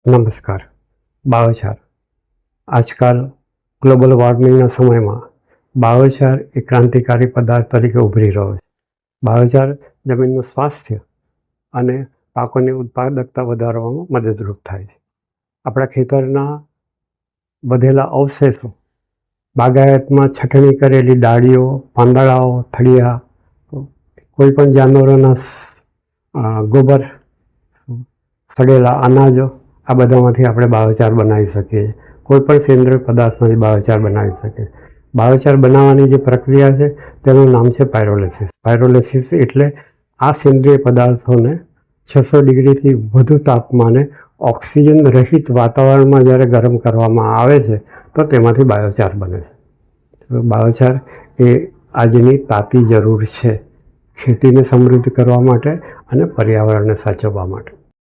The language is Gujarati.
નમસ્કાર. બાયોચાર આજકાલ ગ્લોબલ વોર્મિંગના સમયમાં બાયોચાર એ ક્રાંતિકારી પદાર્થ તરીકે ઉભરી રહ્યો છે. બાયોચાર જમીનનું સ્વાસ્થ્ય અને પાકોની ઉત્પાદકતા વધારવામાં મદદરૂપ થાય છે. આપણા ખેતરના વધેલા અવશેષો, બાગાયતમાં છટણી કરેલી ડાળીઓ, પાંદડાઓ, થળિયા, કોઈપણ જાનવરોના ગોબર, સડેલા અનાજો, આ બધામાંથી આપણે બાયોચાર બનાવી શકીએ. કોઈપણ સેન્દ્રિય પદાર્થમાંથી બાયોચાર બનાવી શકીએ. બાયોચાર બનાવવાની જે પ્રક્રિયા છે તેનું નામ છે પાયરોલિસિસ. પાયરોલિસિસ એટલે આ સેન્દ્રિય પદાર્થોને 600 ડિગ્રીથી વધુ તાપમાને ઓક્સિજન રહિત વાતાવરણમાં જ્યારે ગરમ કરવામાં આવે છે તો તેમાંથી બાયોચાર બને છે. બાયોચાર એ આજની તાતી જરૂર છે ખેતીને સમૃદ્ધ કરવા માટે અને પર્યાવરણને સાચવવા માટે.